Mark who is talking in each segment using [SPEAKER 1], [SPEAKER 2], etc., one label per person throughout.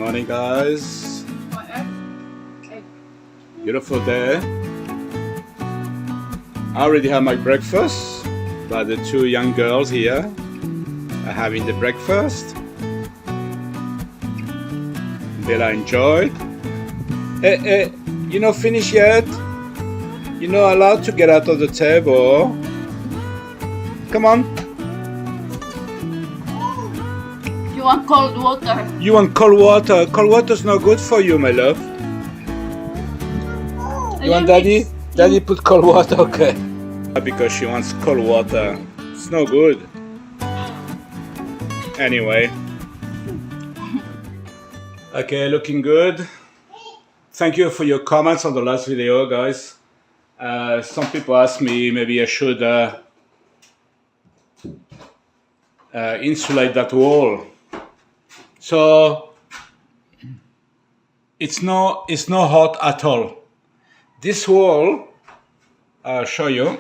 [SPEAKER 1] Morning, guys. Beautiful day. I already have my breakfast, but the two young girls here are having the breakfast. Bella enjoyed. Hey, you're not finished yet? You're not allowed to get out of the table. Come on.
[SPEAKER 2] You want cold water?
[SPEAKER 1] You want cold water? Cold water's not good for you, my love. You want daddy? Daddy put cold water, okay. Because she wants cold water. It's no good. Anyway. Okay, looking good. Thank you for your comments on the last video, guys. Some people asked me maybe I should insulate that wall. So it's not hot at all. This wall, I'll show you.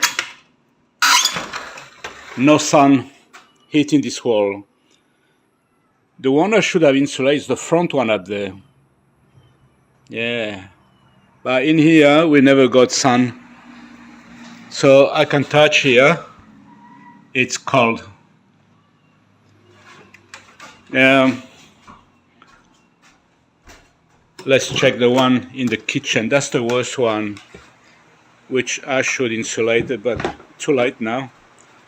[SPEAKER 1] No sun hitting this wall. The one I should have insulated is the front one up there. Yeah, but in here we never got sun, so I can touch here. It's cold. Let's check the one in the kitchen. That's the worst one, which I should insulate it, but too late now.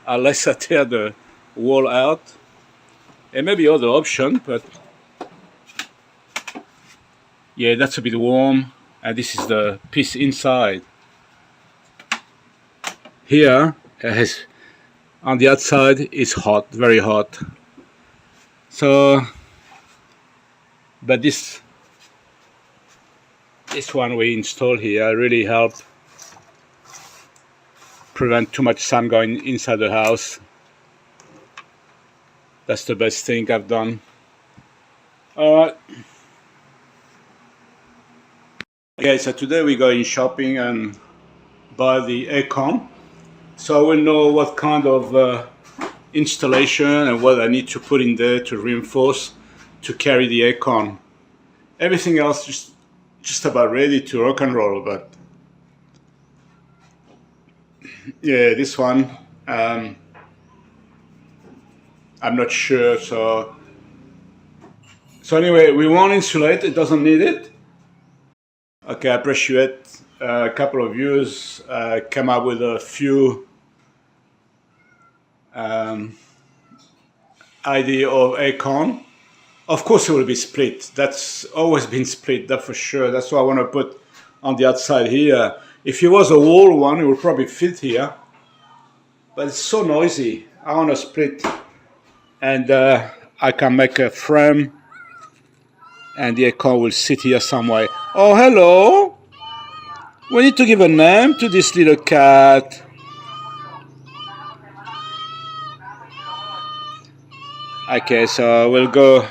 [SPEAKER 1] Unless I tear the wall out. It may be other option, but yeah, that's a bit warm, and this is the piece inside. Here, it has, on the outside, it's hot, very hot. So, but this one we installed here really helped prevent too much sun going inside the house. That's the best thing I've done. Alright. Okay, so today we're going shopping and buy the aircon. So I will know what kind of installation and what I need to put in there to reinforce to carry the aircon. Everything else just about ready to rock and roll, but yeah, this one I'm not sure. So anyway, we won't insulate. It doesn't need it. Okay, I appreciate a couple of viewers came up with a few idea of aircon. Of course it will be split. That's always been split, that for sure. That's what I want to put on the outside here. If it was a wall one, it would probably fit here. But it's so noisy. I want to split. And I can make a frame and the aircon will sit here somewhere. Oh, hello! We need to give a name to this little cat. Okay, so we'll go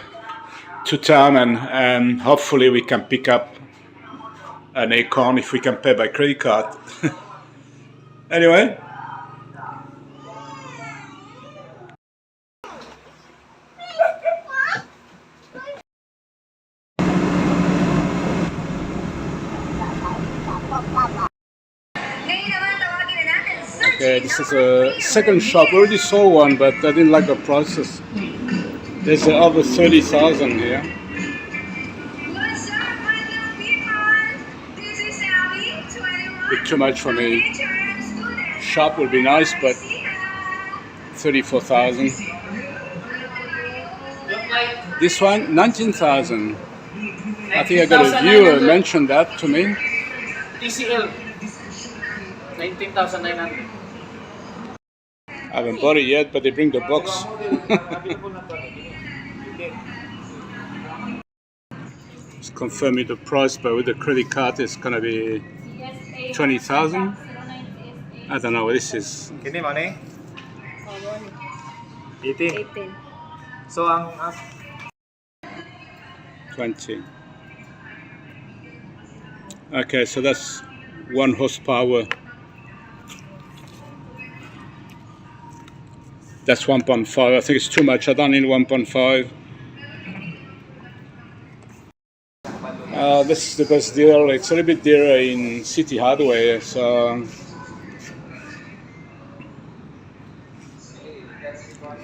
[SPEAKER 1] to town and hopefully we can pick up an aircon if we can pay by credit card. Anyway. Okay, this is a second shop. We already saw one, but I didn't like the prices. There's over 30,000 here. Bit too much for me. Shop would be nice, but 34,000. This one, 19,000. I think I got a viewer mention that to me.
[SPEAKER 3] TCL 19,900.
[SPEAKER 1] I haven't bought it yet, but they bring the box. Just confirming the price, but with the credit card it's gonna be 20,000. I don't know what this is.
[SPEAKER 3] Kini money? 18. So ang
[SPEAKER 1] 20. Okay, so that's 1 horsepower. That's 1.5. I think it's too much. I don't need 1.5. this is the best deal. It's a little bit dearer in City Hardware, so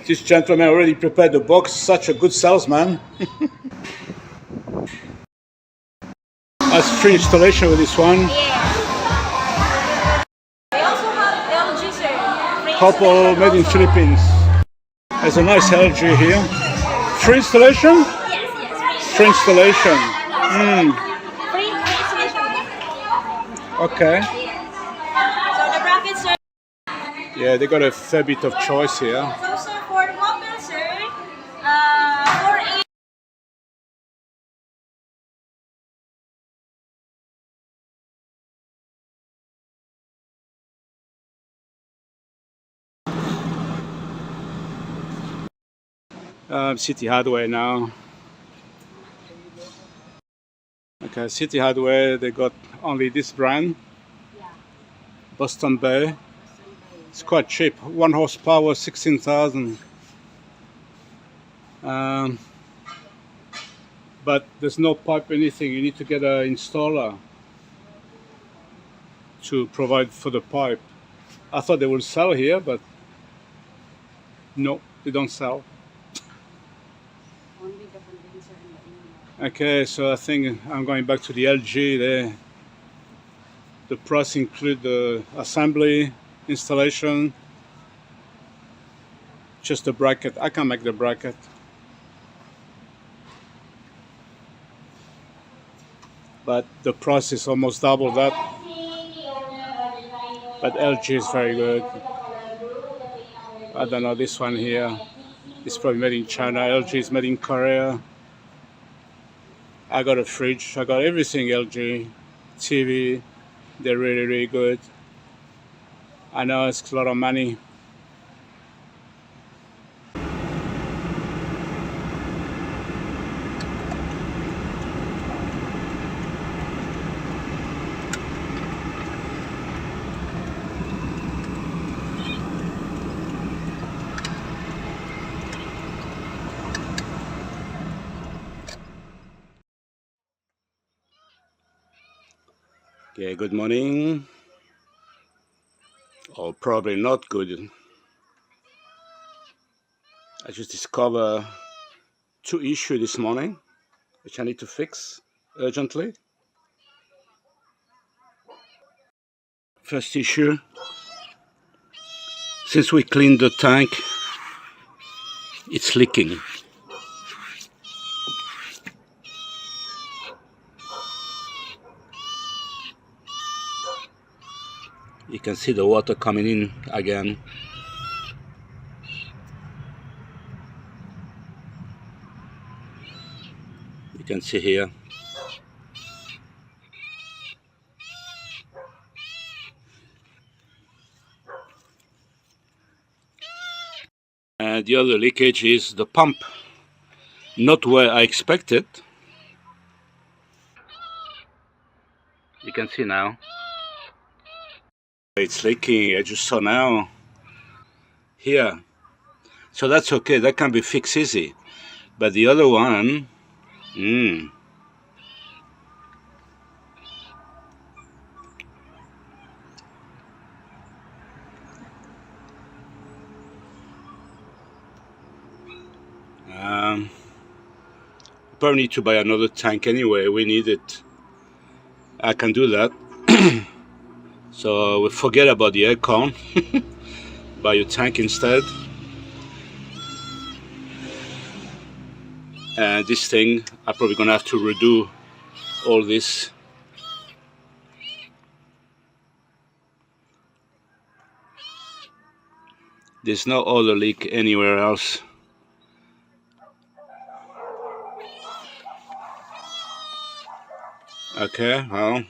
[SPEAKER 1] this gentleman already prepared the box. Such a good salesman. That's free installation with this one.
[SPEAKER 2] We also have LG, sir.
[SPEAKER 1] Couple made in Philippines. There's a nice LG here. Free installation? Free installation.
[SPEAKER 2] Free installation.
[SPEAKER 1] Okay.
[SPEAKER 2] So the brackets, sir.
[SPEAKER 1] Yeah, they got a fair bit of choice here.
[SPEAKER 2] So, sir, for mobile, sir, 480.
[SPEAKER 1] City Hardware now. Okay, City Hardware, they got only this brand. Boston Bay. It's quite cheap. 1 horsepower, 16,000. But there's no pipe, anything. You need to get an installer to provide for the pipe. I thought they would sell here, but no, they don't sell. Okay, so I think I'm going back to the LG there. The price include the assembly, installation, just the bracket. I can make the bracket. But the price is almost double that. But LG is very good. I don't know, this one here is probably made in China. LG is made in Korea. I got a fridge, I got everything LG, TV, they're really, really good. I know it's a lot of money. Okay, good morning. Or probably not good. I just discovered 2 issues this morning, which I need to fix urgently. First issue, since we cleaned the tank, it's leaking. You can see the water coming in again. You can see here. And the other leakage is the pump. Not where I expected. You can see now. It's leaking, I just saw now. Here. So that's okay, that can be fixed easy. But the other one, probably need to buy another tank anyway, we need it. I can do that. So we forget about the aircon. Buy your tank instead. And this thing, I'm probably gonna have to redo all this. There's no other leak anywhere else. Okay, well,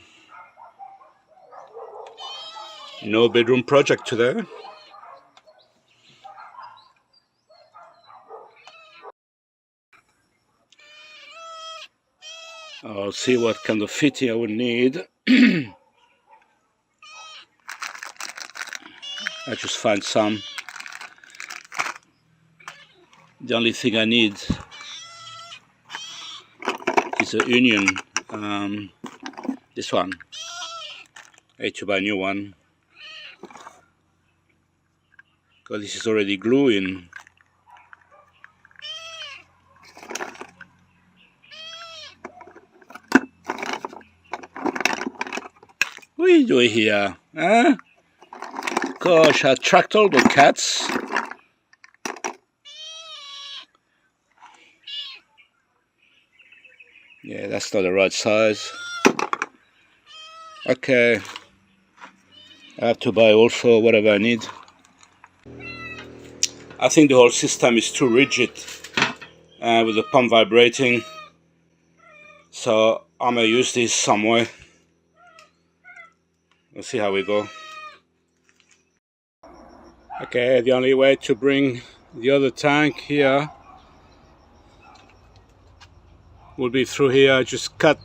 [SPEAKER 1] no bedroom project today. I'll see what kind of fitting I would need. I just find some. The only thing I need is a onion This one. I had to buy a new one because this is already gluing. What are you doing here? Huh? Gosh, I attract all the cats. Yeah, that's not the right size. Okay. I have to buy also whatever I need. I think the whole system is too rigid with the pump vibrating. So I'm gonna use this somewhere. We'll see how we go. Okay, the only way to bring the other tank here will be through here. I just cut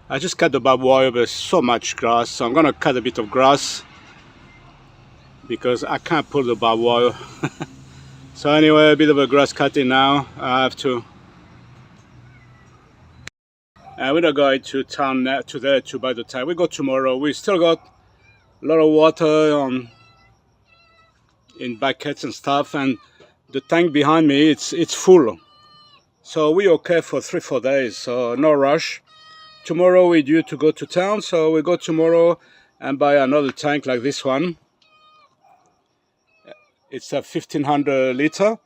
[SPEAKER 1] the barbed wire, but there's so much grass, so I'm gonna cut a bit of grass because I can't pull the barbed wire. So anyway, a bit of a grass cutting now. I have to. We're not going to town today to buy the tank. We go tomorrow. We still got a lot of water in buckets and stuff, and the tank behind me it's full. So we're okay for 3-4 days. So no rush. Tomorrow we're due to go to town, so we go tomorrow and buy another tank like this one. It's a 1500 liter.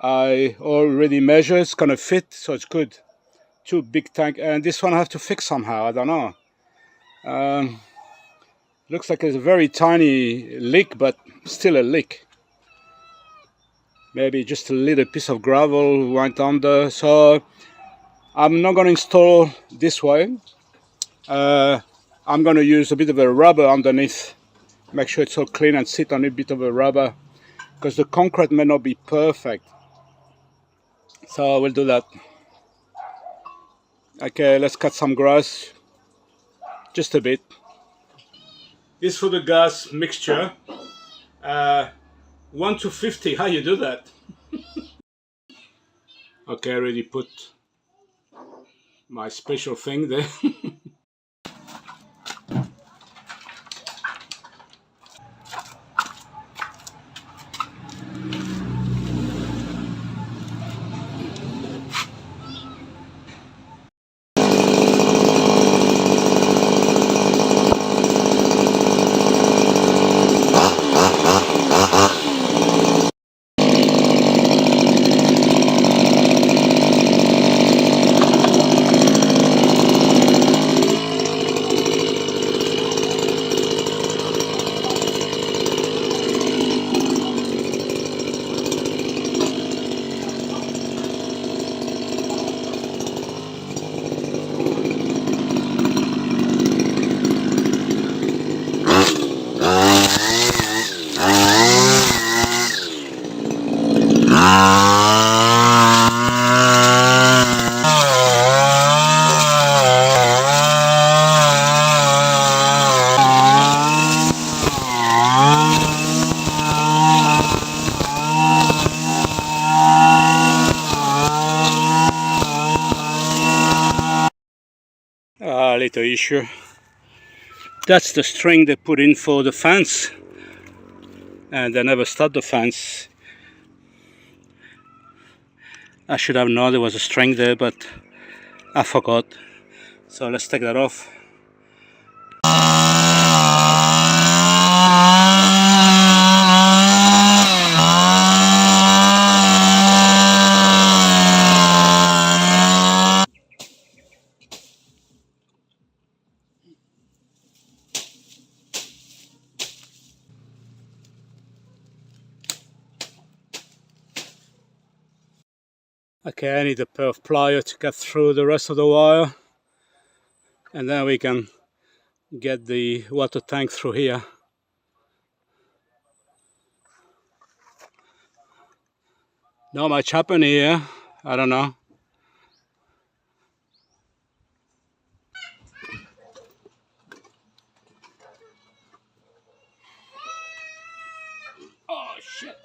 [SPEAKER 1] I already measured, it's gonna fit, so it's good. 2 big tank, and this one I have to fix somehow, I don't know. Looks like it's a very tiny leak, but still a leak. Maybe just a little piece of gravel went under, so I'm not gonna install this way. I'm gonna use a bit of a rubber underneath. Make sure it's all clean and sit on a bit of a rubber, because the concrete may not be perfect. So we'll do that. Okay, let's cut some grass, just a bit. This for the gas mixture. 1 to 50, how you do that? Okay, I already put my special thing there. Little issue. That's the string they put in for the fence, and they never start the fence. I should have known there was a string there, but I forgot. So let's take that off. Okay, I need a pair of pliers to cut through the rest of the wire, and then we can get the water tank through here. Not much happening here, I don't know. Oh shit!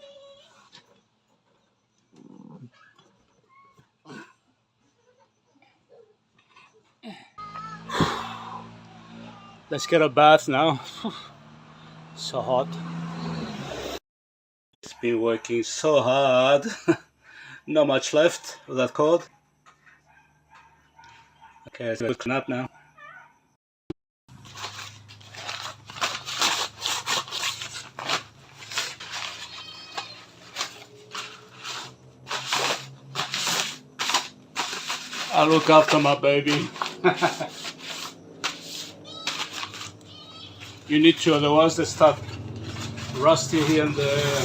[SPEAKER 1] Let's get a bath now. So hot. It's been working so hard. Not much left of that cord. Okay, let's go clean up now. I look after my baby. You need to, otherwise they start rusty here and there.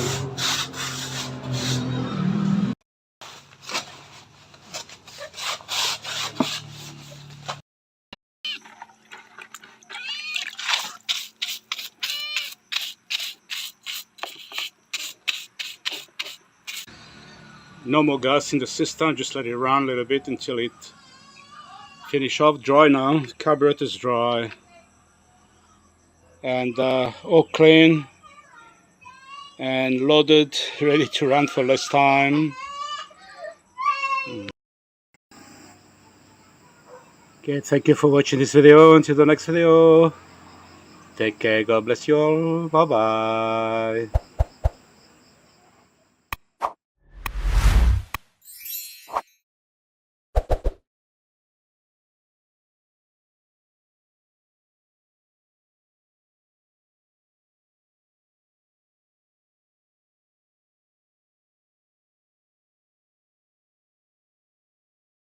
[SPEAKER 1] No more gas in the system, just let it run a little bit until it finish off. Dry now, the carburetor's dry. And all clean and loaded, ready to run for less time. Okay, thank you for watching this video. Until the next video, take care, God bless you all, bye bye.